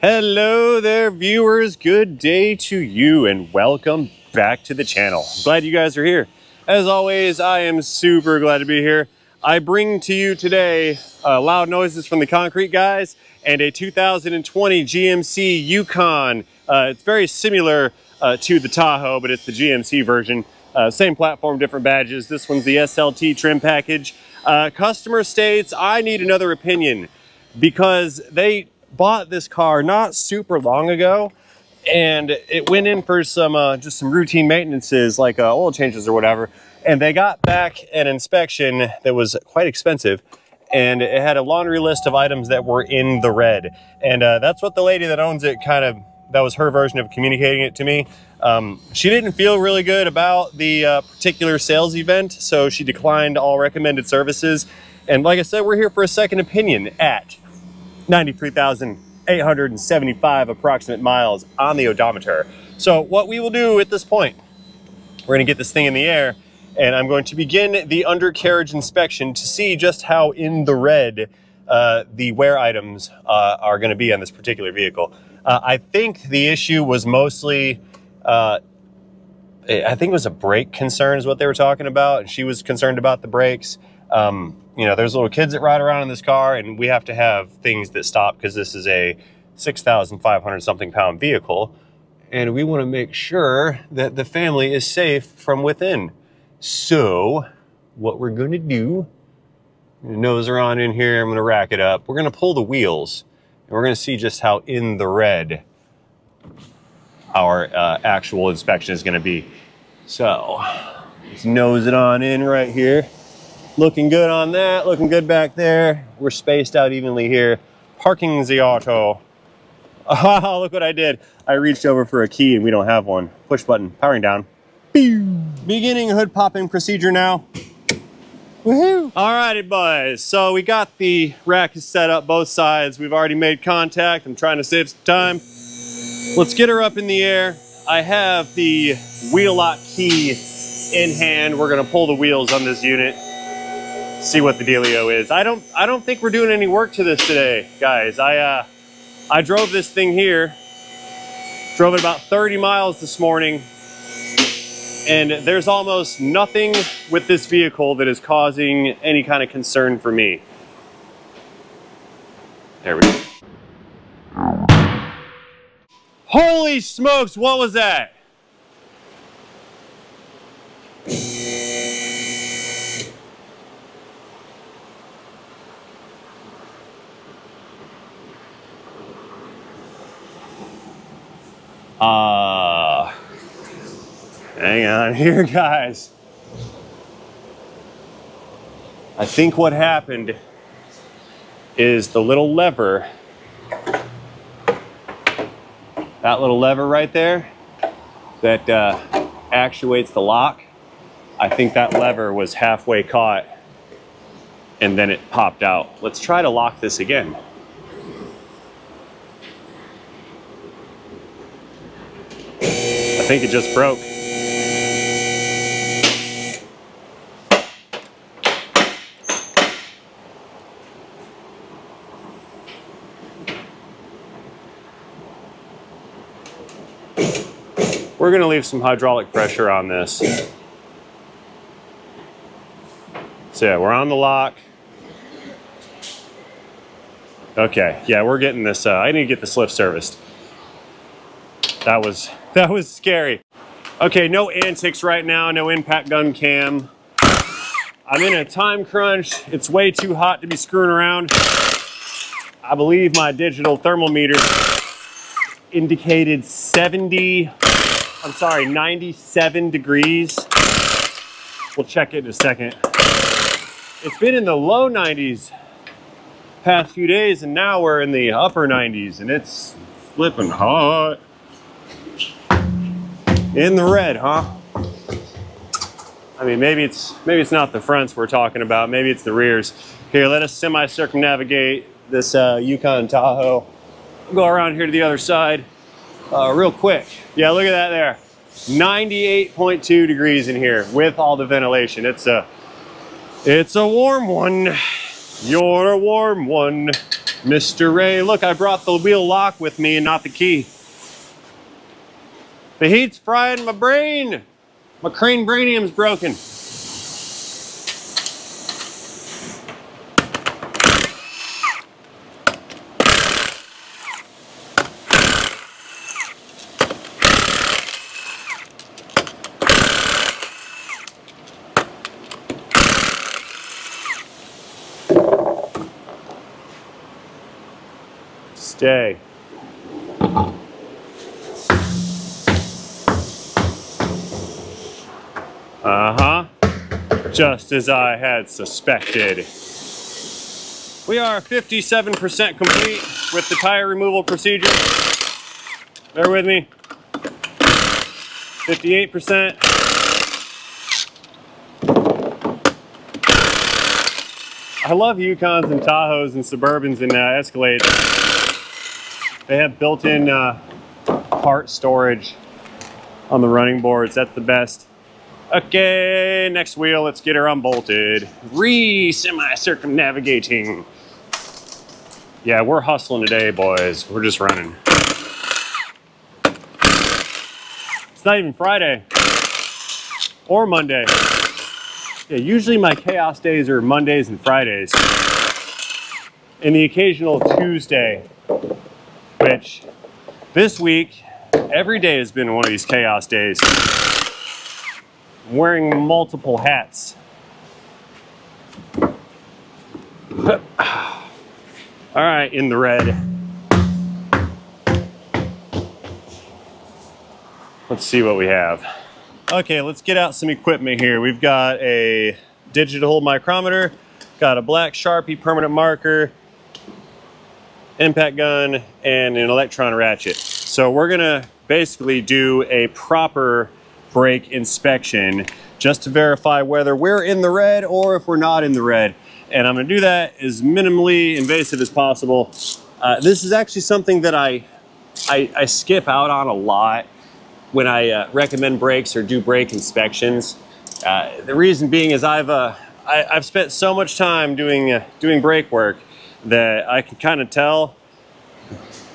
Hello there, viewers. Good day to you and welcome back to the channel. I'm glad you guys are here. As always, I am super glad to be here. I bring to you today loud noises from the concrete guys and a 2020 GMC Yukon. It's very similar to the Tahoe, but it's the GMC version. Same platform, different badges. This one's the SLT trim package. Customer states, I need another opinion because they bought this car not super long ago and it went in for some just some routine maintenances like oil changes or whatever, and they got back an inspection that was quite expensive and it had a laundry list of items that were in the red, and that's what the lady that owns it that was her version of communicating it to me. She didn't feel really good about the particular sales event, so she declined all recommended services. And like I said, we're here for a second opinion at 93,875 approximate miles on the odometer. So what we will do at this point, we're going to get this thing in the air and I'm going to begin the undercarriage inspection to see just how in the red the wear items are going to be on this particular vehicle. I think the issue was mostly, I think it was a brake concern is what they were talking about. And she was concerned about the brakes. You know, there's little kids that ride around in this car and we have to have things that stop because this is a 6,500 something pound vehicle. And we want to make sure that the family is safe from within. So what we're going to do, nose are on in here. I'm going to rack it up. We're going to pull the wheels and we're going to see just how in the red our actual inspection is going to be. So let's nose it on in right here. Looking good on that, looking good back there. We're spaced out evenly here. Parking the auto. Oh, look what I did. I reached over for a key and we don't have one. Push button, powering down. Beginning hood popping procedure now. Woohoo! Alrighty, boys. So we got the rack set up both sides. We've already made contact. I'm trying to save some time. Let's get her up in the air. I have the wheel lock key in hand. We're gonna pull the wheels on this unit. See what the dealio is. I don't think we're doing any work to this today, guys. I drove this thing here, drove it about 30 miles this morning, and there's almost nothing with this vehicle that is causing any kind of concern for me. There we go. Holy smokes, what was that? Hang on here, guys. I think what happened is the little lever, that little lever right there that actuates the lock, I think that lever was halfway caught and then it popped out. Let's try to lock this again. I think it just broke. We're going to leave some hydraulic pressure on this. So yeah, we're on the lock. Okay, yeah, we're getting this. I need to get this lift serviced. That was scary. Okay, no antics right now, no impact gun cam. I'm in a time crunch. It's way too hot to be screwing around. I believe my digital thermometer indicated 97 degrees. We'll check it in a second. It's been in the low 90s past few days and now we're in the upper 90s and it's flipping hot. In the red, huh? I mean, maybe it's not the fronts we're talking about. Maybe it's the rears. Here, let us semi-circumnavigate this Yukon Tahoe. We'll go around here to the other side real quick. Yeah, look at that there. 98.2 degrees in here with all the ventilation. It's a warm one. You're a warm one. Mr. Ray, look, I brought the wheel lock with me and not the key. The heat's frying my brain. My crane brainium's broken. Stay. Just as I had suspected. We are 57% complete with the tire removal procedure. Bear with me. 58%. I love Yukons and Tahoes and Suburbans and Escalades. They have built-in part storage on the running boards. That's the best. Okay, next wheel, let's get her unbolted. Semi-circumnavigating. Yeah, we're hustling today, boys. We're just running. It's not even Friday or Monday. Yeah, usually my chaos days are Mondays and Fridays. And the occasional Tuesday, which this week, every day has been one of these chaos days. I'm wearing multiple hats. All right, in the red. Let's see what we have. Okay, let's get out some equipment here. We've got a digital micrometer, got a black Sharpie permanent marker, impact gun, and an electron ratchet. So we're gonna basically do a proper brake inspection just to verify whether we're in the red or if we're not in the red. And I'm gonna do that as minimally invasive as possible. This is actually something that I skip out on a lot when I recommend brakes or do brake inspections. The reason being is I've spent so much time doing brake work that I can kind of tell,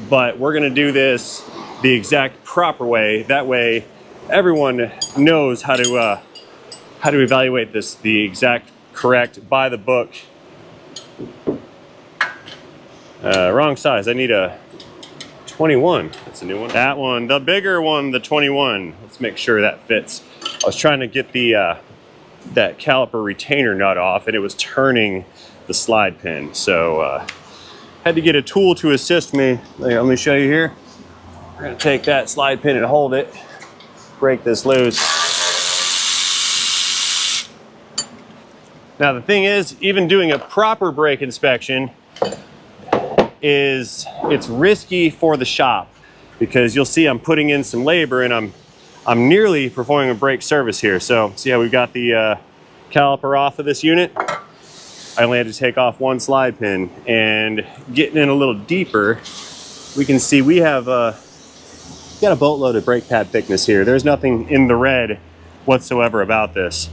but we're gonna do this the exact proper way. That way everyone knows how to evaluate this the exact correct, by the book. Wrong size, I need a 21, that's a new one. That one, the bigger one, the 21. Let's make sure that fits. I was trying to get the that caliper retainer nut off and it was turning the slide pin. So had to get a tool to assist me. Let me show you here. We're gonna take that slide pin and hold it, break this loose. Now the thing is, even doing a proper brake inspection it's risky for the shop, because you'll see I'm putting in some labor and I'm nearly performing a brake service here. So see how we've got the caliper off of this unit? I only had to take off one slide pin, and getting in a little deeper, we can see we have got a boatload of brake pad thickness here. There's nothing in the red whatsoever about this.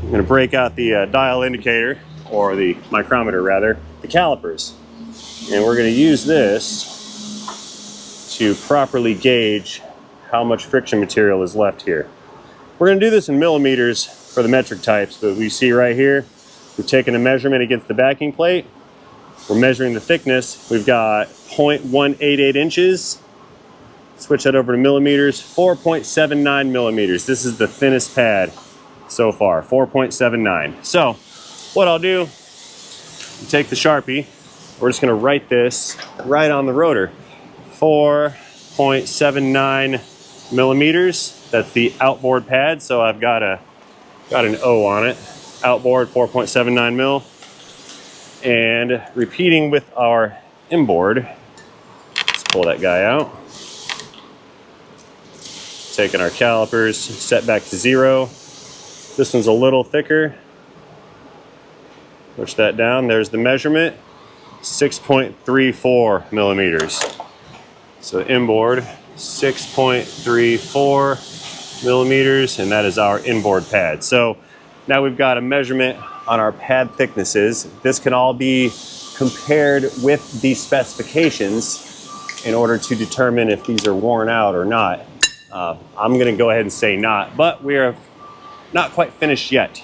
I'm gonna break out the dial indicator, or the micrometer rather, the calipers. And we're gonna use this to properly gauge how much friction material is left here. We're gonna do this in millimeters for the metric types, but we see right here, we've taken a measurement against the backing plate. We're measuring the thickness. We've got 0.188 inches. Switch that over to millimeters, 4.79 millimeters. This is the thinnest pad so far, 4.79. So what I'll do, take the Sharpie, we're just gonna write this right on the rotor. 4.79 millimeters. That's the outboard pad. So I've got an O on it. Outboard 4.79 mil. And repeating with our inboard, let's pull that guy out. Taking our calipers, set back to 0. This one's a little thicker. Push that down, there's the measurement. 6.34 millimeters. So inboard, 6.34 millimeters, and that is our inboard pad. So now we've got a measurement on our pad thicknesses. This can all be compared with the specifications in order to determine if these are worn out or not. I'm going to go ahead and say not, but we are not quite finished yet,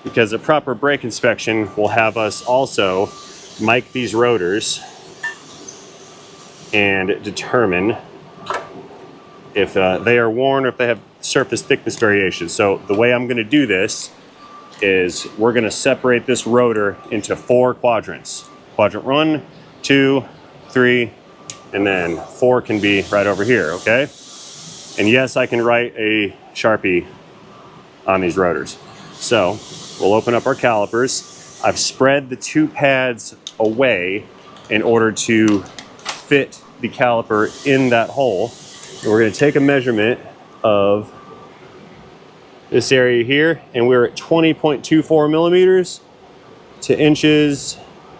because a proper brake inspection will have us also mic these rotors and determine if they are worn or if they have surface thickness variation. So the way I'm going to do this is we're going to separate this rotor into 4 quadrants. Quadrant 1, 2, 3, and then 4 can be right over here, okay? And yes, I can write a Sharpie on these rotors. So we'll open up our calipers. I've spread the 2 pads away in order to fit the caliper in that hole. And we're going to take a measurement of this area here, and we're at 20.24 millimeters to inches.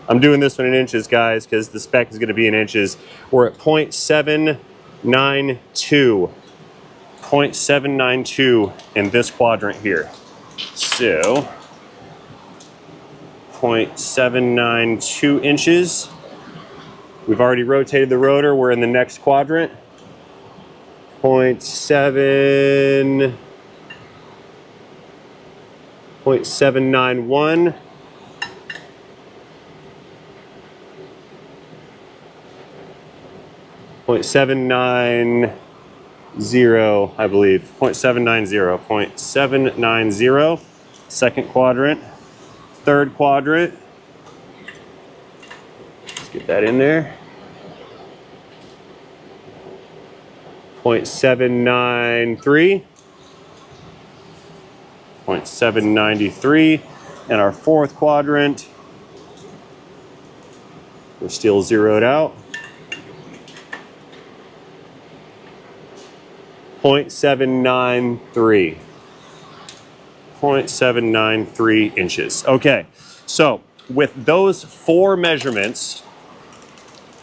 I'm doing this one in inches, guys, because the spec is going to be in inches. We're at 0.792. 0.792 in this quadrant here. So 0.792 inches. We've already rotated the rotor. We're in the next quadrant. 0.791. 0.790, I believe. 0.790. 0.790. Second quadrant. Third quadrant. Let's get that in there. 0.793. 0.793. And our fourth quadrant, we're still zeroed out. 0.793. 0.793 inches. Okay, so with those 4 measurements,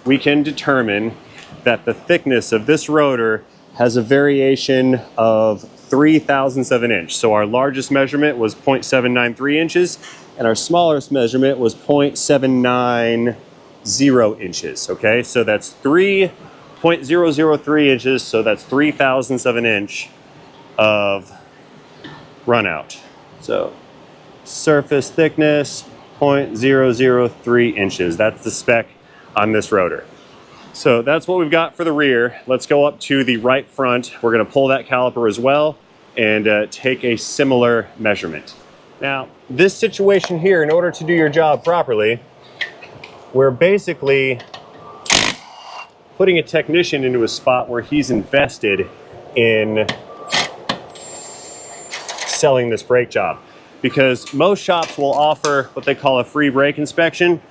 we can determine that the thickness of this rotor has a variation of 0.03 of an inch. So our largest measurement was 0.793 inches, and our smallest measurement was 0.790 inches. Okay, so that's 0.003 inches, so that's 0.03 of an inch of run out. So surface thickness, 0.003 inches. That's the spec on this rotor. So that's what we've got for the rear. Let's go up to the right front. We're going to pull that caliper as well and take a similar measurement. Now, this situation here, in order to do your job properly, we're basically putting a technician into a spot where he's invested in selling this brake job, because most shops will offer what they call a free brake inspection,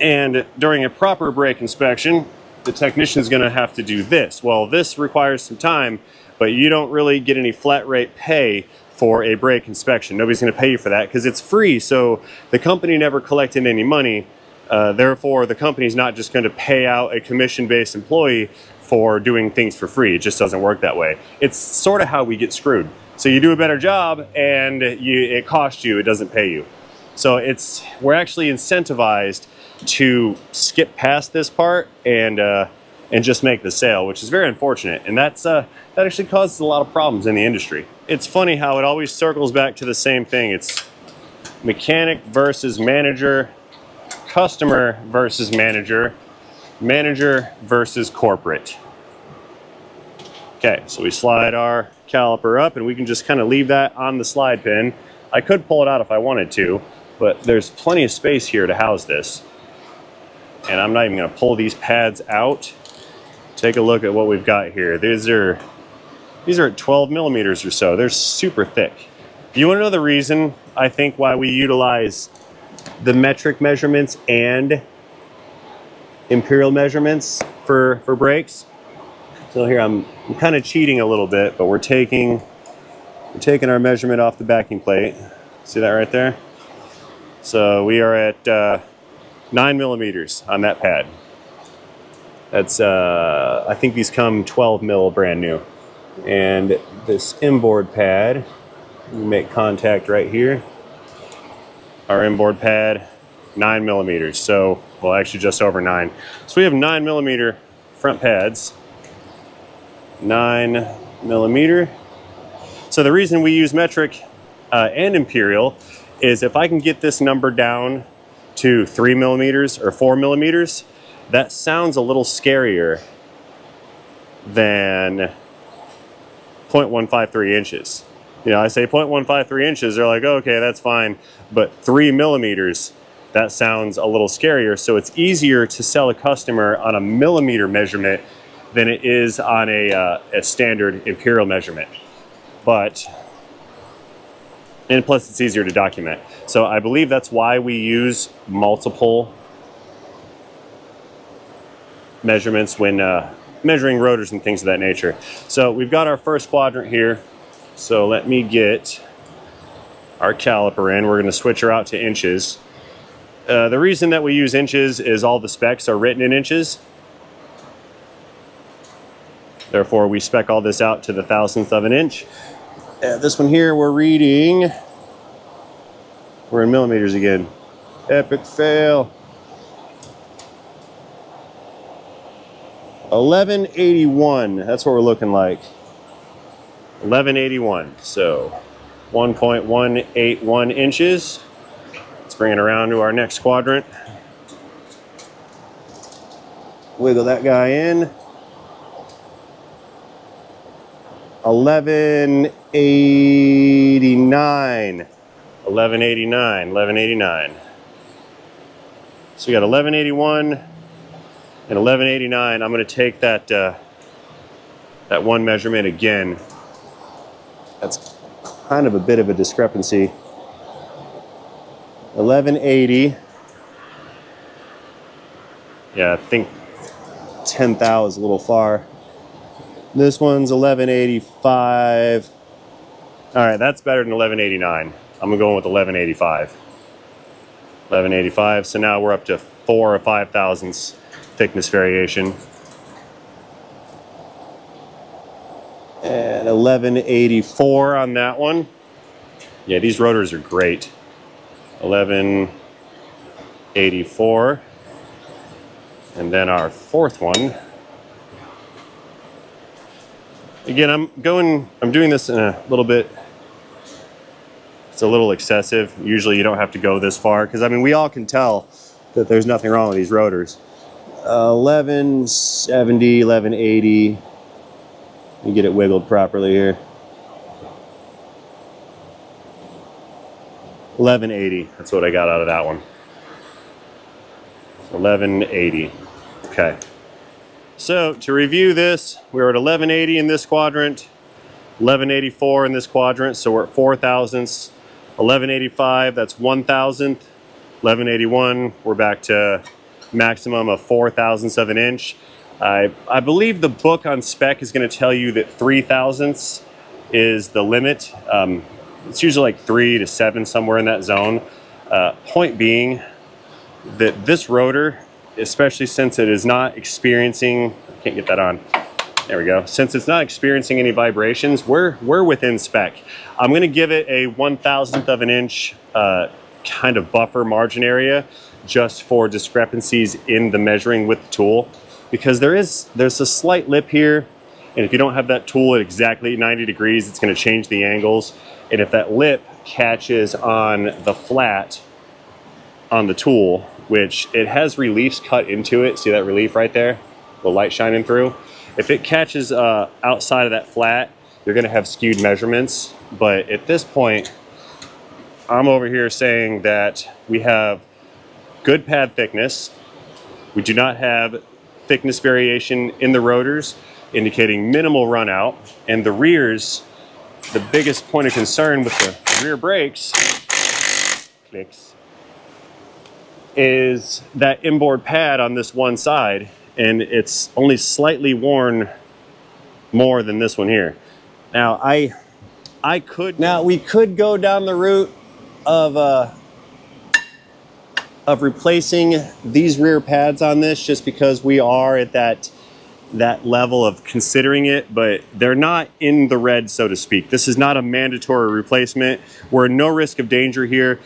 and during a proper brake inspection the technician's going to have to do this. Well, this requires some time, but you don't really get any flat rate pay for a brake inspection. Nobody's going to pay you for that because it's free, so the company never collected any money. Therefore, the company's not just going to pay out a commission-based employee for doing things for free. It just doesn't work that way. It's sort of how we get screwed. So you do a better job and it costs you, it doesn't pay you. So we're actually incentivized to skip past this part and just make the sale, which is very unfortunate. And that actually causes a lot of problems in the industry. It's funny how it always circles back to the same thing. It's mechanic versus manager, customer versus manager, manager versus corporate. Okay, so we slide our caliper up and we can just kind of leave that on the slide pin. I could pull it out if I wanted to, but there's plenty of space here to house this. And I'm not even going to pull these pads out. Take a look at what we've got here. These are at 12 millimeters or so. They're super thick. You want to know the reason, I think, why we utilize the metric measurements and imperial measurements for brakes? So here I'm kind of cheating a little bit, but we're taking our measurement off the backing plate. See that right there? So we are at 9 millimeters on that pad. That's I think these come 12 mil brand new. And this inboard pad, we make contact right here. Our inboard pad 9 millimeters. So, well, actually just over 9. So we have 9 millimeter front pads. 9 millimeter. So the reason we use metric and imperial is if I can get this number down to 3 millimeters or 4 millimeters, that sounds a little scarier than 0.153 inches. You know, I say 0.153 inches, they're like, oh, okay, that's fine. But 3 millimeters, that sounds a little scarier. So it's easier to sell a customer on a millimeter measurement than it is on a standard imperial measurement. And plus it's easier to document. So I believe that's why we use multiple measurements when measuring rotors and things of that nature. So we've got our first quadrant here. So let me get our caliper in. We're going to switch her out to inches. The reason that we use inches is all the specs are written in inches. Therefore, we spec all this out to the thousandth of an inch. This one here, we're reading, we're in millimeters again. Epic fail. 1181, that's what we're looking like. 1181, so 1.181 inches. Let's bring it around to our next quadrant. Wiggle that guy in. 1189. 1189. So we got 1181 and 1189. I'm going to take that that one measurement again. That's kind of a bit of a discrepancy. 1180. Yeah, I think 10 thou is a little far. This one's 1185. All right, that's better than 1189. I'm gonna go with 1185. 1185. So now we're up to 4 or 5 thousandths thickness variation. And 1184 on that one. Yeah, these rotors are great. 1184. And then our fourth one. Again, I'm doing this in a little bit, it's a little excessive. Usually you don't have to go this far because I mean, we all can tell that there's nothing wrong with these rotors. 1170, 1180. Let me get it wiggled properly here. 1180, that's what I got out of that one. 1180, okay. So to review this, we're at 1180 in this quadrant, 1184 in this quadrant, so we're at 4 thousandths. 1185, that's 1 thousandth. 1181, we're back to maximum of 4 thousandths of an inch. I believe the book on spec is going to tell you that 3 thousandths is the limit. It's usually like 3 to 7, somewhere in that zone. Point being that this rotor, especially since it is not experiencing, I can't get that on, there we go. Since it's not experiencing any vibrations, we're within spec. I'm gonna give it a 1,000th of an inch kind of buffer margin area just for discrepancies in the measuring with the tool, because there's a slight lip here, and if you don't have that tool at exactly 90 degrees, it's gonna change the angles. And if that lip catches on the flat on the tool, which it has reliefs cut into it. See that relief right there? The light shining through. If it catches outside of that flat, you're gonna have skewed measurements. But at this point, I'm over here saying that we have good pad thickness. We do not have thickness variation in the rotors, indicating minimal run out. And the rears, the biggest point of concern with the rear brakes, clicks, is that inboard pad on this one side, and it's only slightly worn more than this one here. Now we could go down the route of replacing these rear pads on this, just because we are at that level of considering it, but they're not in the red, so to speak. This is not a mandatory replacement. We're in no risk of danger here.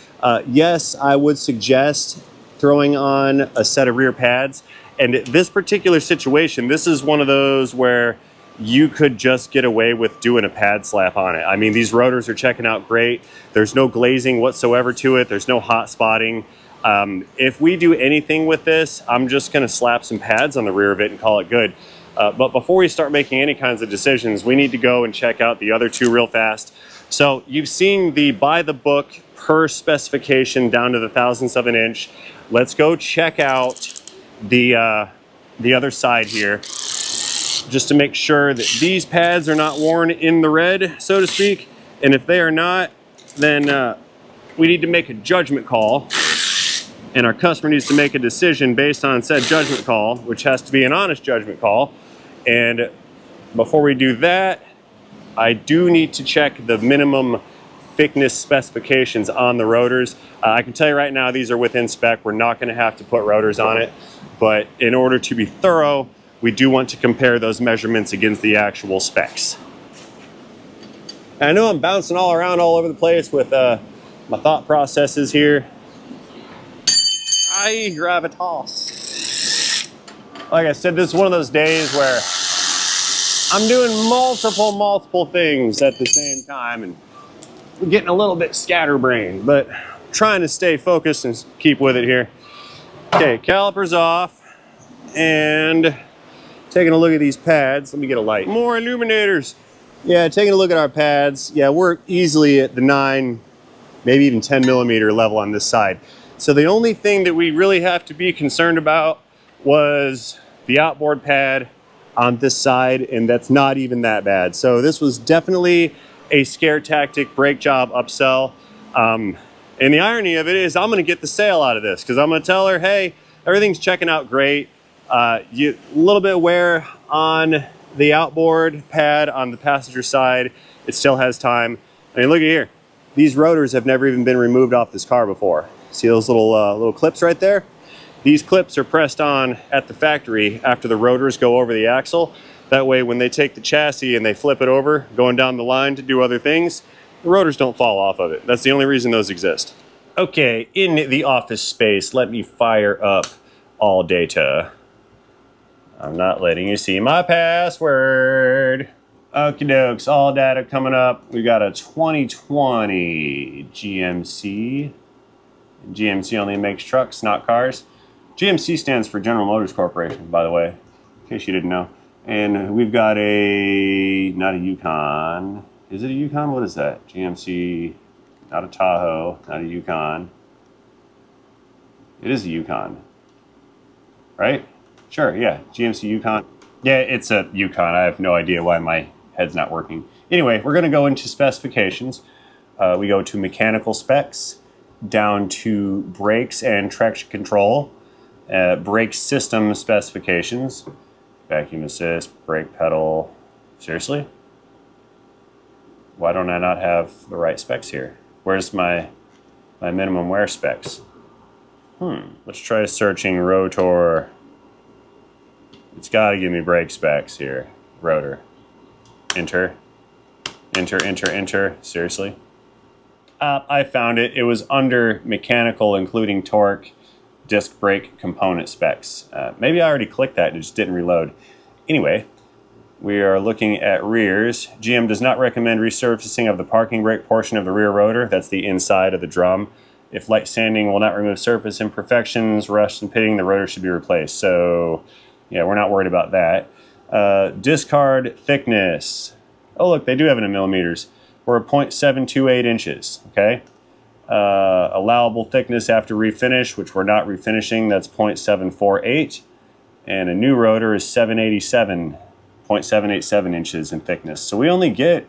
Yes, I would suggest throwing on a set of rear pads. And this particular situation, this is one of those where you could just get away with doing a pad slap on it. I mean, these rotors are checking out great. There's no glazing whatsoever to it. There's no hot spotting. If we do anything with this, I'm just gonna slap some pads on the rear of it and call it good. But before we start making any kinds of decisions, we need to go and check out the other two real fast. So you've seen the by the book per specification down to the thousandths of an inch. Let's go check out the other side here, just to make sure that these pads are not worn in the red, so to speak. And if they are not, then we need to make a judgment call. And our customer needs to make a decision based on said judgment call, which has to be an honest judgment call. And before we do that, I do need to check the minimum thickness specifications on the rotors. I can tell you right now, these are within spec. We're not gonna have to put rotors on it, but in order to be thorough, we do want to compare those measurements against the actual specs. And I know I'm bouncing all around all over the place with my thought processes here. I gravitas. Like I said, this is one of those days where I'm doing multiple things at the same time and getting a little bit scatterbrained, but trying to stay focused and keep with it here. Okay, calipers off, and taking a look at these pads. Let me get a light. More illuminators. Yeah, taking a look at our pads. Yeah, we're easily at the 9, maybe even 10 millimeter level on this side. So the only thing that we really have to be concerned about was the outboard pad on this side, and that's not even that bad. So this was definitely a scare tactic, brake job, upsell. And the irony of it is I'm gonna get the sale out of this because I'm gonna tell her, hey, everything's checking out great. A little bit of wear on the outboard pad on the passenger side. It still has time. I mean, look at here. These rotors have never even been removed off this car before. See those little clips right there? These clips are pressed on at the factory after the rotors go over the axle. That way, when they take the chassis and they flip it over, going down the line to do other things, the rotors don't fall off of it. That's the only reason those exist. Okay, in the office space, let me fire up all data. I'm not letting you see my password. Okie dokes, all data coming up. We got a 2020 GMC. GMC only makes trucks, not cars. GMC stands for General Motors Corporation, by the way, in case you didn't know. And we've got not a Yukon. Is it a Yukon? What is that? GMC, not a Tahoe, not a Yukon. It is a Yukon, right? Sure, yeah, GMC Yukon. Yeah, it's a Yukon. I have no idea why my head's not working. Anyway, we're gonna go into specifications. We go to mechanical specs, down to brakes and traction control, brake system specifications, vacuum assist, brake pedal. Seriously? Why don't I not have the right specs here? Where's my minimum wear specs? Let's try searching rotor. It's got to give me brake specs here. Rotor. Enter. Enter, enter, enter. Seriously? I found it. It was under mechanical, including torque, disc brake component specs. Maybe I already clicked that and it just didn't reload. Anyway, we are looking at rears. GM does not recommend resurfacing of the parking brake portion of the rear rotor. That's the inside of the drum. If light sanding will not remove surface imperfections, rust, and pitting, the rotor should be replaced. So, yeah, we're not worried about that. Discard thickness. Oh, look, they do have it in millimeters. We're at 0.728 inches, okay? Allowable thickness after refinish, which we're not refinishing, that's 0.748. And a new rotor is 0.787 inches in thickness. So we only get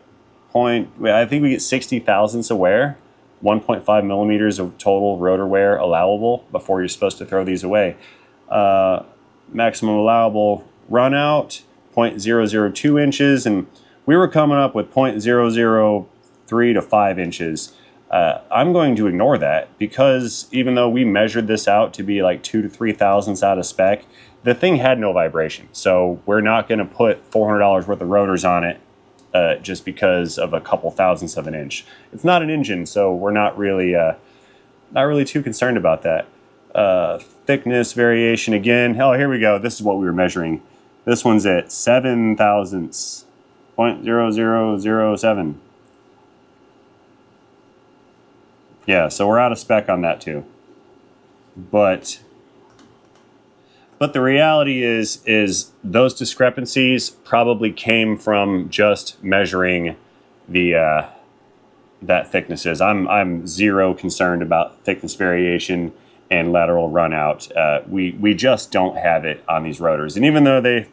I think we get 60 thousandths of wear, 1.5 millimeters of total rotor wear allowable before you're supposed to throw these away. Maximum allowable run out, 0.002 inches, and we were coming up with 0.003 to 5 inches. I'm going to ignore that because even though we measured this out to be like 2 to 3 thousandths out of spec, the thing had no vibration. So we're not going to put $400 worth of rotors on it just because of a couple thousandths of an inch. It's not an engine, so we're not really too concerned about that. Thickness variation again. Oh, here we go. This is what we were measuring. This one's at 7 thousandths, 0.0007. Yeah, so we're out of spec on that too. But the reality is those discrepancies probably came from just measuring the that thicknesses. I'm zero concerned about thickness variation and lateral run out. We just don't have it on these rotors. And even though they've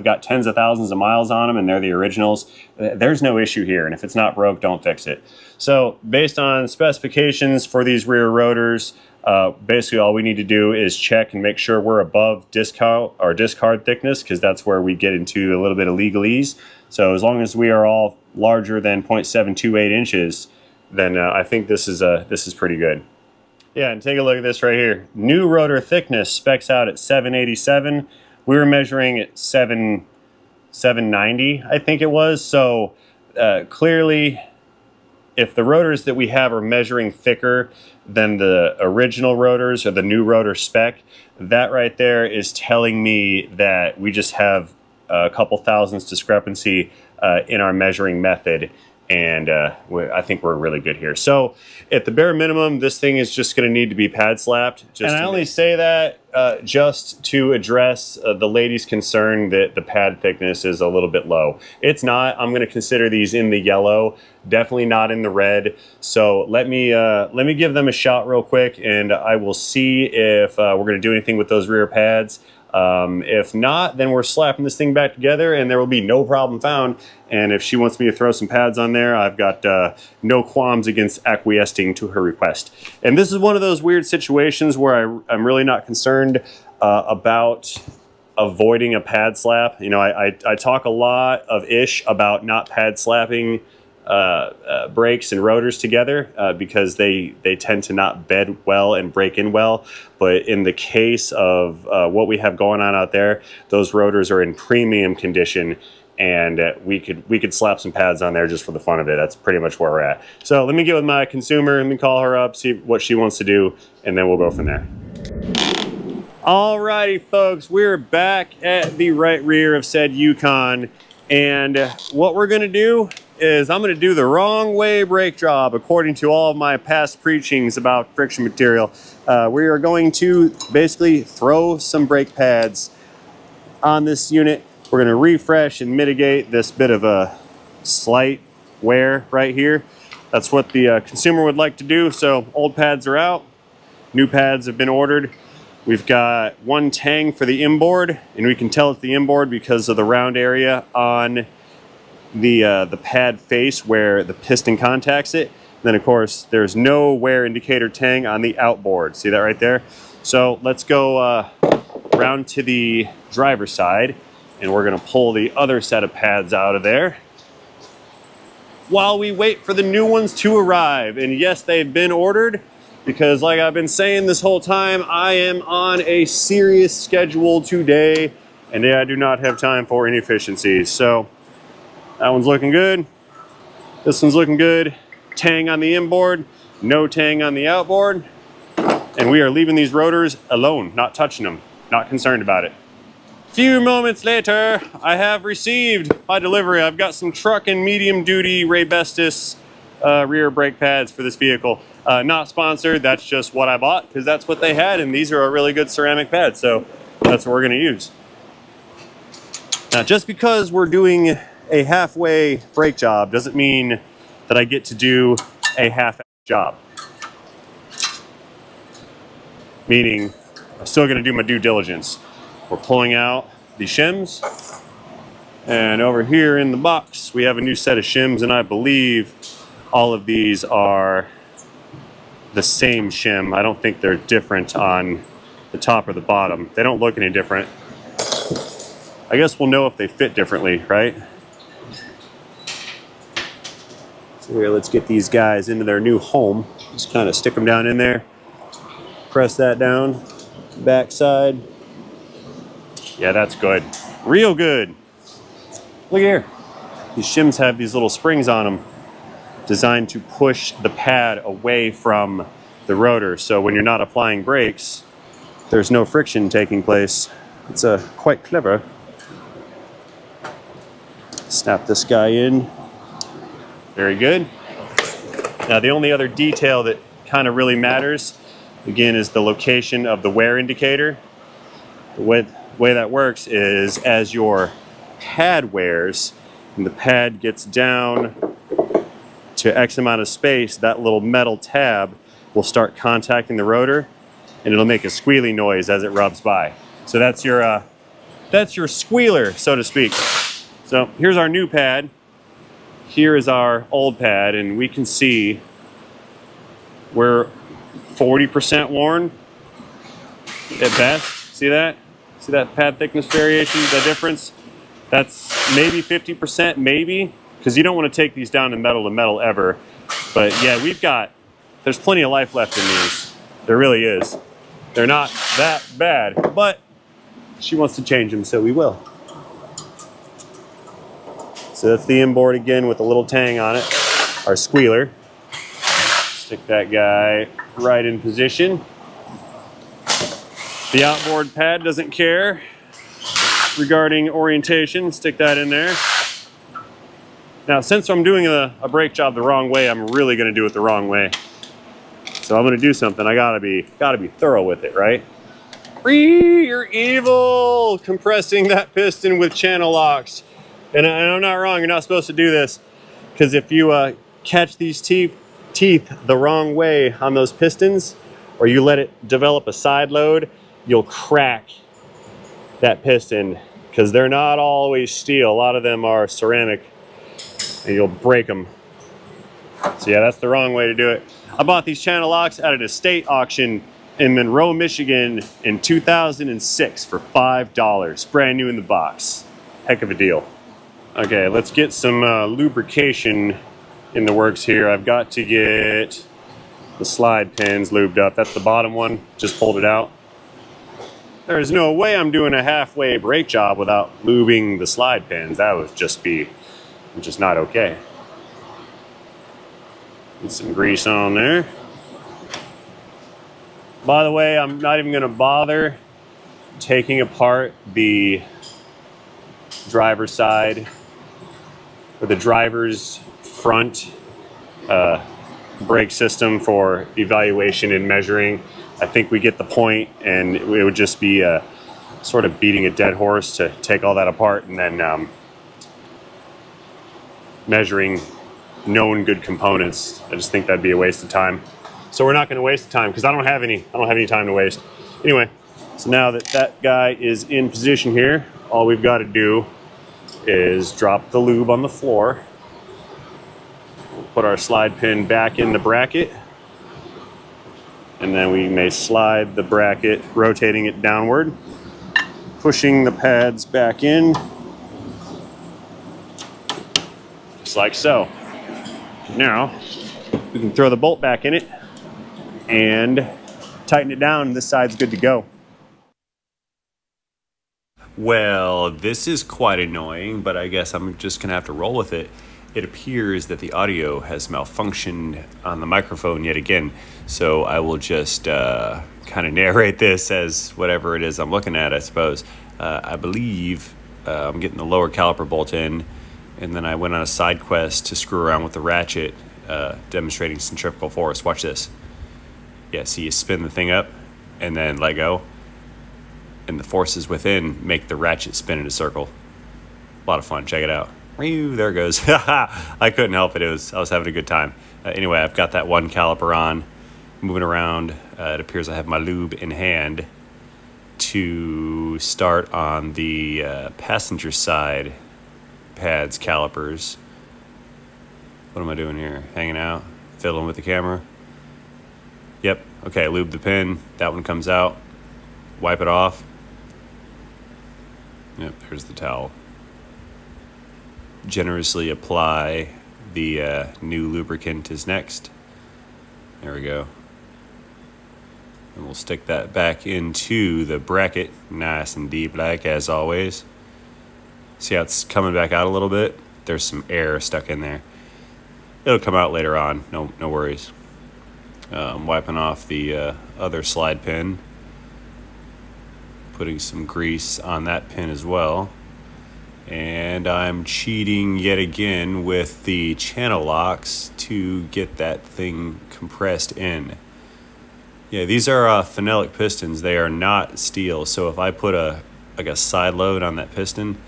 got tens of thousands of miles on them and they're the originals, there's no issue here. And if it's not broke, don't fix it. So based on specifications for these rear rotors, basically all we need to do is check and make sure we're above discard thickness, because that's where we get into a little bit of legalese. So as long as we are all larger than 0.728 inches, then I think this is pretty good. Yeah, and take a look at this right here. New rotor thickness specs out at 787. We were measuring at 790, I think it was. So clearly, if the rotors that we have are measuring thicker than the original rotors or the new rotor spec, that right there is telling me that we just have a couple thousandths discrepancy in our measuring method. And I think we're really good here. So at the bare minimum, this thing is just going to need to be pad slapped. And I only say that just to address the lady's concern that the pad thickness is a little bit low. It's not. I'm going to consider these in the yellow, definitely not in the red. So let me give them a shot real quick, and I will see if we're going to do anything with those rear pads. If not, then we're slapping this thing back together and there will be no problem found. And if she wants me to throw some pads on there, I've got no qualms against acquiescing to her request. And this is one of those weird situations where I'm really not concerned about avoiding a pad slap. You know, I talk a lot of ish about not pad slapping brakes and rotors together because they tend to not bed well and break in well. But in the case of what we have going on out there, those rotors are in premium condition, and we could slap some pads on there just for the fun of it. That's pretty much where we're at. So let me get with my consumer, let me call her up, see what she wants to do, and then we'll go from there. Alrighty folks, we're back at the right rear of said Yukon, and what we're gonna do is I'm going to do the wrong way brake job according to all of my past preachings about friction material. We are going to basically throw some brake pads on this unit. We're going to refresh and mitigate this bit of a slight wear right here. That's what the consumer would like to do. So old pads are out, new pads have been ordered. We've got one tang for the inboard, and we can tell it's the inboard because of the round area on the pad face where the piston contacts it. Then of course there's no wear indicator tang on the outboard. See that right there? So let's go around to the driver's side, and we're gonna pull the other set of pads out of there while we wait for the new ones to arrive. And yes, they've been ordered, because like I've been saying this whole time, I am on a serious schedule today, and I do not have time for inefficiencies. So that one's looking good. This one's looking good. Tang on the inboard, no tang on the outboard. And we are leaving these rotors alone, not touching them, not concerned about it. Few moments later, I have received my delivery. I've got some truck and medium duty Raybestos rear brake pads for this vehicle. Not sponsored, that's just what I bought because that's what they had, and these are a really good ceramic pad, so that's what we're gonna use. Now, just because we're doing a halfway brake job doesn't mean that I get to do a half job. Meaning, I'm still gonna do my due diligence. We're pulling out the shims, and over here in the box, we have a new set of shims, and I believe all of these are the same shim. I don't think they're different on the top or the bottom. They don't look any different. I guess we'll know if they fit differently, right? So here, let's get these guys into their new home. Just kind of stick them down in there. Press that down, back side. Yeah, that's good. Real good. Look here. These shims have these little springs on them designed to push the pad away from the rotor. So when you're not applying brakes, there's no friction taking place. It's quite clever. Snap this guy in. Very good. Now the only other detail that kind of really matters, again, is the location of the wear indicator. The way that works is as your pad wears and the pad gets down to X amount of space, that little metal tab will start contacting the rotor and it'll make a squealy noise as it rubs by. So that's your squealer, so to speak. So here's our new pad. Here is our old pad, and we can see we're 40% worn at best. See that? See that pad thickness variation, the difference? That's maybe 50%, maybe, because you don't want to take these down to metal ever. But yeah, there's plenty of life left in these. There really is. They're not that bad, but she wants to change them, so we will. So that's the inboard again with a little tang on it, our squealer. Stick that guy right in position. The outboard pad doesn't care regarding orientation. Stick that in there. Now, since I'm doing a brake job the wrong way, I'm really gonna do it the wrong way. So I'm gonna do something, I gotta be thorough with it, right? You're evil! Compressing that piston with channel locks. And I'm not wrong, you're not supposed to do this, because if you catch these teeth the wrong way on those pistons, or you let it develop a side load, you'll crack that piston, because they're not always steel. A lot of them are ceramic, and you'll break them. So yeah, that's the wrong way to do it. I bought these channel locks at an estate auction in Monroe, Michigan in 2006 for $5, brand new in the box. Heck of a deal. Okay, let's get some lubrication in the works here. I've got to get the slide pins lubed up. That's the bottom one, just pulled it out. There's no way I'm doing a halfway brake job without lubing the slide pins. That would just not okay. Get some grease on there. By the way, I'm not even gonna bother taking apart the driver's side or the driver's front brake system for evaluation and measuring. I think we get the point, and it would just be sort of beating a dead horse to take all that apart and then measuring known good components. I just think that'd be a waste of time. So we're not going to waste the time because I don't have any time to waste. Anyway, so now that that guy is in position here, all we've got to do is drop the lube on the floor. We'll put our slide pin back in the bracket, and then we may slide the bracket, rotating it downward, pushing the pads back in, just like so. Now, we can throw the bolt back in it and tighten it down, and this side's good to go. Well, this is quite annoying, but I guess I'm just gonna have to roll with it. It appears that the audio has malfunctioned on the microphone yet again, so I will just kind of narrate this as whatever it is I'm looking at, I suppose. I believe I'm getting the lower caliper bolt in, and then I went on a side quest to screw around with the ratchet, demonstrating centrifugal force. Watch this. Yeah, see, you spin the thing up and then let go, and the forces within make the ratchet spin in a circle. A lot of fun. Check it out. There it goes. I couldn't help it. I was having a good time. Anyway, I've got that one caliper on, moving around. It appears I have my lube in hand to start on the passenger side pads calipers. What am I doing here? Hanging out? Fiddling with the camera? Yep. Okay, lube the pin. That one comes out. Wipe it off. Yep, there's the towel. Generously apply the new lubricant is next. There we go. And we'll stick that back into the bracket, nice and deep like as always. See how it's coming back out a little bit? There's some air stuck in there. It'll come out later on, no worries. I'm wiping off the other slide pin. putting some grease on that pin as well. And I'm cheating yet again with the channel locks to get that thing compressed in. Yeah, these are phenolic pistons. They are not steel. So if I put a side load on that piston,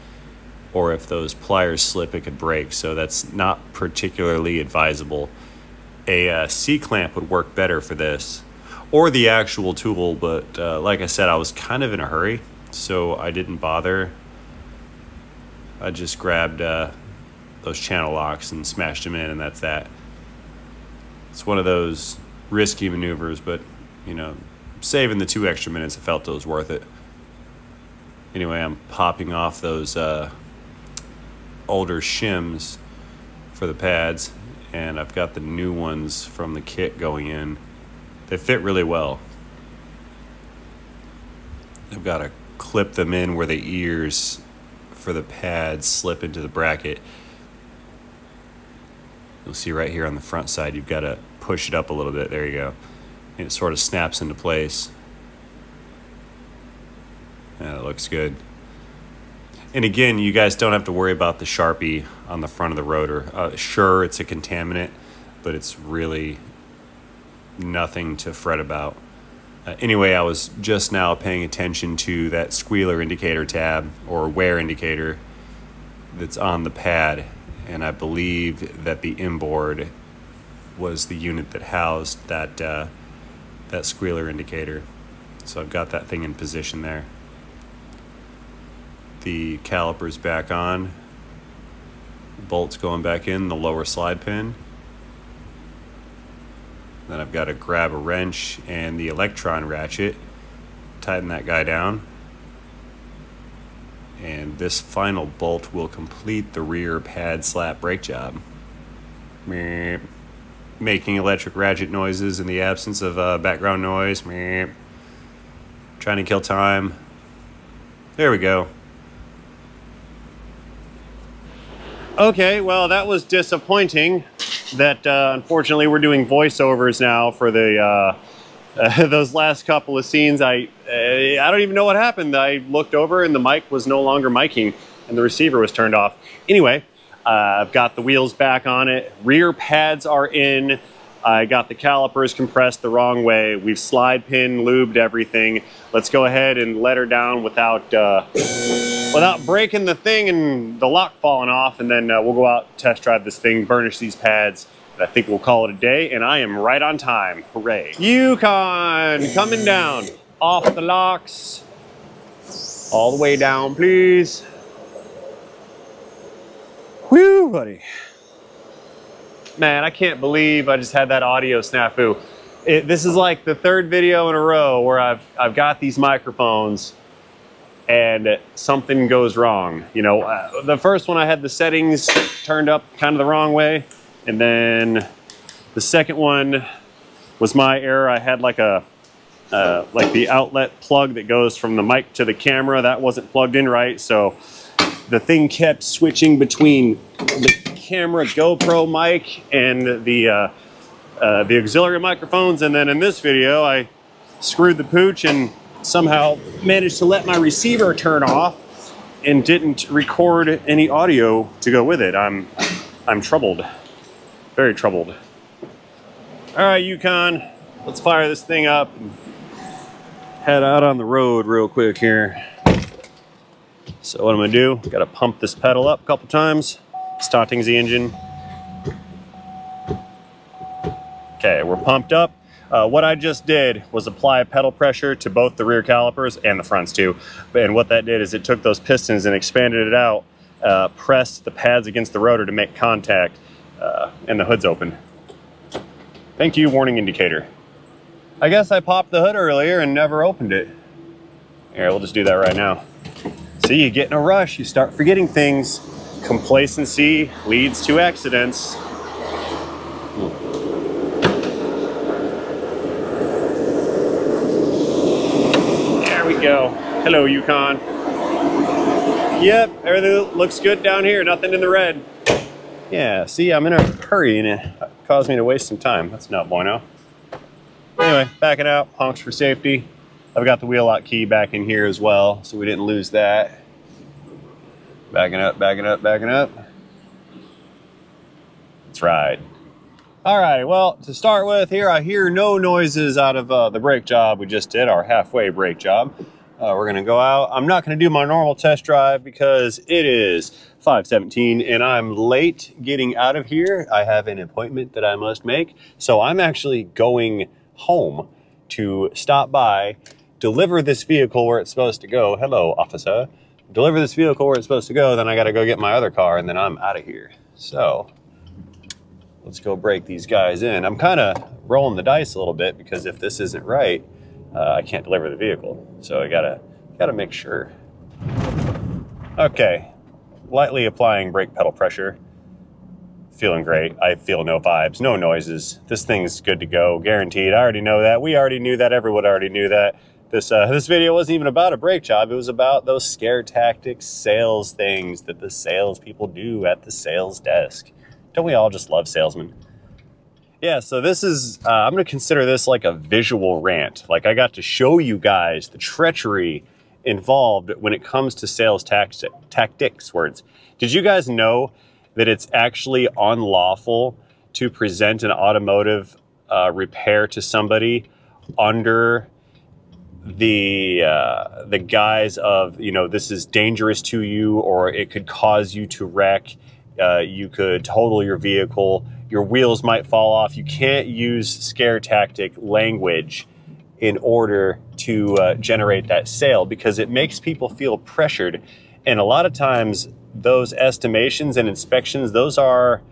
or if those pliers slip, it could break. So that's not particularly advisable. A C-clamp would work better for this, or the actual tool, but like I said, I was kind of in a hurry, so I didn't bother. I just grabbed those channel locks and smashed them in, and that's that. It's one of those risky maneuvers, but you know, saving the 2 extra minutes, I felt it was worth it. Anyway, I'm popping off those older shims for the pads, and I've got the new ones from the kit going in. They fit really well. I've got to clip them in where the ears for the pads slip into the bracket. You'll see right here on the front side, you've got to push it up a little bit. There you go. And it sort of snaps into place. Yeah, it looks good. And again, you guys don't have to worry about the Sharpie on the front of the rotor. Sure, it's a contaminant, but it's really nothing to fret about. Anyway, I was just now paying attention to that squealer indicator tab, or wear indicator, that's on the pad, and I believe that the inboard was the unit that housed that that squealer indicator. So I've got that thing in position there. The caliper's back on, bolts going back in the lower slide pin. Then I've got to grab a wrench and the electron ratchet, tighten that guy down, and this final bolt will complete the rear pad slap brake job. Making electric ratchet noises in the absence of background noise. Trying to kill time. There we go. Okay, well, that was disappointing. That unfortunately we're doing voiceovers now for the those last couple of scenes. I don't even know what happened. I looked over and the mic was no longer miking and the receiver was turned off. Anyway, I've got the wheels back on it. Rear pads are in. I got the calipers compressed the wrong way. We've slide pin lubed everything. Let's go ahead and let her down without breaking the thing and the lock falling off, and then we'll go out, test drive this thing, burnish these pads, and I think we'll call it a day, and I am right on time. Hooray. Yukon coming down. Off the locks. All the way down, please. Whew, buddy. Man, I can't believe I just had that audio snafu. This is like the 3rd video in a row where I've got these microphones and something goes wrong. You know, the first one I had the settings turned up kind of the wrong way, and then the second one was my error. I had like a like the outlet plug that goes from the mic to the camera that wasn't plugged in right, so the thing kept switching between the camera GoPro mic and the auxiliary microphones. And then in this video I screwed the pooch and somehow managed to let my receiver turn off and didn't record any audio to go with it. I'm troubled, very troubled. All right, Yukon, let's fire this thing up and head out on the road real quick here. So what I'm gonna do, gotta pump this pedal up a couple times, starting the engine. Okay, we're pumped up. What I just did was apply pedal pressure to both the rear calipers and the fronts too. And what that did is it took those pistons and expanded it out, pressed the pads against the rotor to make contact, and the hood's open. Thank you, warning indicator. I guess I popped the hood earlier and never opened it. Here, we'll just do that right now. See, you get in a rush, you start forgetting things. Complacency leads to accidents. There we go. Hello, Yukon. Yep, everything looks good down here, nothing in the red. Yeah, see, I'm in a hurry and it caused me to waste some time. That's not bueno. Anyway, backing out, honks for safety. I've got the wheel lock key back in here as well, so we didn't lose that. Backing up, backing up, backing up. Let's ride. All right, well, to start with here, I hear no noises out of the brake job we just did, our halfway brake job. We're gonna go out. I'm not gonna do my normal test drive because it is 5:17 and I'm late getting out of here. I have an appointment that I must make. So I'm actually going home to stop by, deliver this vehicle where it's supposed to go. Hello, officer. Deliver this vehicle where it's supposed to go, then I gotta go get my other car and then I'm out of here. So let's go break these guys in. I'm kind of rolling the dice a little bit because if this isn't right, I can't deliver the vehicle. So I gotta make sure. Okay, lightly applying brake pedal pressure. Feeling great. I feel no vibes, no noises. This thing's good to go, guaranteed. I already know that. We already knew that. Everyone already knew that. This video wasn't even about a brake job. It was about those scare tactics, sales things that the sales people do at the sales desk. Don't we all just love salesmen? Yeah, so this is, I'm gonna consider this like a visual rant. Like I got to show you guys the treachery involved when it comes to sales tactics words. Did you guys know that it's actually unlawful to present an automotive repair to somebody under the guise of, you know, this is dangerous to you or it could cause you to wreck, you could total your vehicle, your wheels might fall off. You can't use scare tactic language in order to generate that sale because it makes people feel pressured. And a lot of times those estimations and inspections, those are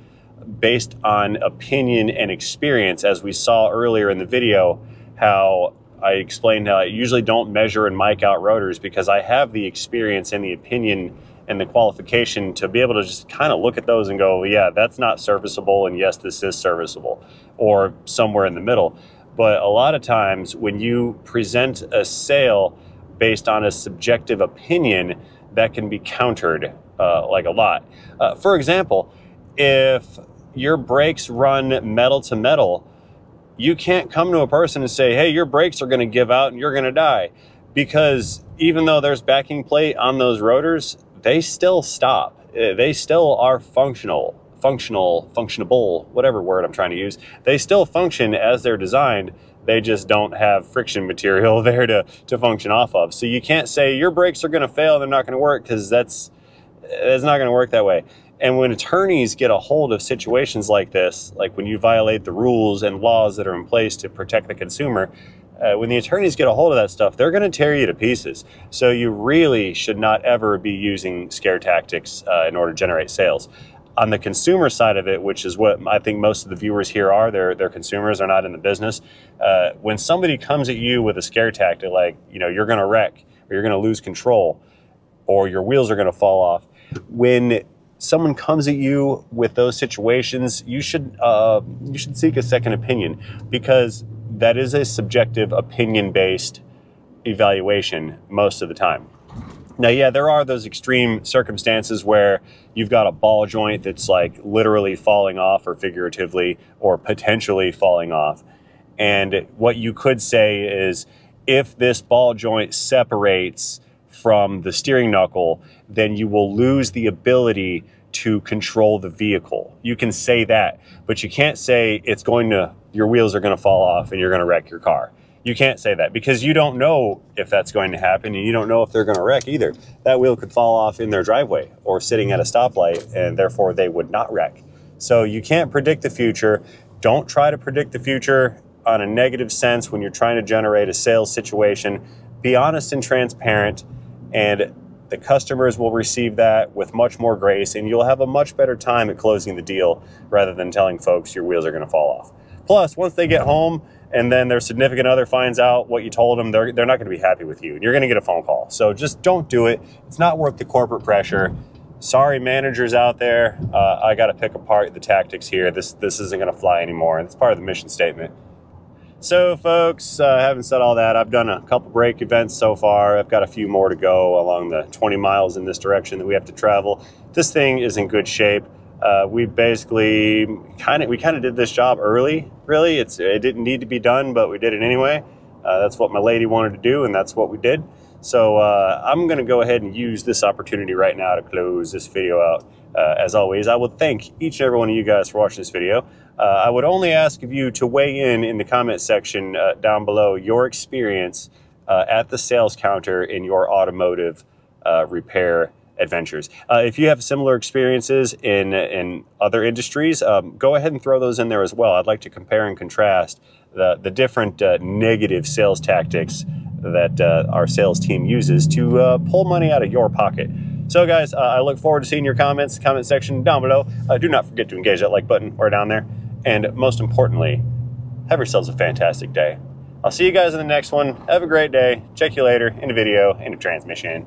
based on opinion and experience, as we saw earlier in the video, how I explained how I usually don't measure and mic out rotors because I have the experience and the opinion and the qualification to be able to just kind of look at those and go, yeah, that's not serviceable, and yes, this is serviceable, or somewhere in the middle. But a lot of times when you present a sale based on a subjective opinion, that can be countered like a lot. For example, if your brakes run metal to metal, you can't come to a person and say, hey, your brakes are going to give out and you're going to die. Because even though there's backing plate on those rotors, they still stop. They still are functionable, whatever word I'm trying to use. They still function as they're designed. They just don't have friction material there to function off of. So you can't say your brakes are going to fail, they're not going to work, because it's not going to work that way. And when attorneys get a hold of situations like this, like when you violate the rules and laws that are in place to protect the consumer, when the attorneys get a hold of that stuff, they're going to tear you to pieces. So you really should not ever be using scare tactics in order to generate sales. On the consumer side of it, which is what I think most of the viewers here are, they're consumers, are not in the business. When somebody comes at you with a scare tactic, like, you know, you're going to wreck, or you're going to lose control, or your wheels are going to fall off, when someone comes at you with those situations, you should seek a second opinion, because that is a subjective opinion-based evaluation most of the time. Now, yeah, there are those extreme circumstances where you've got a ball joint that's like literally falling off, or figuratively or potentially falling off. And what you could say is, if this ball joint separates from the steering knuckle, then you will lose the ability to control the vehicle. You can say that, but you can't say your wheels are going to fall off and you're going to wreck your car. You can't say that because you don't know if that's going to happen, and you don't know if they're going to wreck either. That wheel could fall off in their driveway or sitting at a stoplight, and therefore they would not wreck. So you can't predict the future. Don't try to predict the future on a negative sense when you're trying to generate a sales situation. Be honest and transparent, and the customers will receive that with much more grace, and you'll have a much better time at closing the deal rather than telling folks your wheels are going to fall off. Plus, once they get home and then their significant other finds out what you told them, they're not going to be happy with you, and you're going to get a phone call. So just don't do it. It's not worth the corporate pressure. Sorry, managers out there. I got to pick apart the tactics here. This isn't going to fly anymore, and it's part of the mission statement. So, folks, having said all that, I've done a couple brake events so far. I've got a few more to go along the 20 miles in this direction that we have to travel. This thing is in good shape. We basically kind of did this job early. Really, it didn't need to be done, but we did it anyway. That's what my lady wanted to do, and that's what we did. So I'm going to go ahead and use this opportunity right now to close this video out. As always, I would thank each and every one of you guys for watching this video. I would only ask of you to weigh in the comment section down below your experience at the sales counter in your automotive repair adventures. If you have similar experiences in other industries, go ahead and throw those in there as well. I'd like to compare and contrast the different negative sales tactics that our sales team uses to pull money out of your pocket. So guys, I look forward to seeing your comments, comment section down below. Do not forget to engage that like button or down there. And most importantly, have yourselves a fantastic day. I'll see you guys in the next one. Have a great day. Check you later in the video, in the transmission.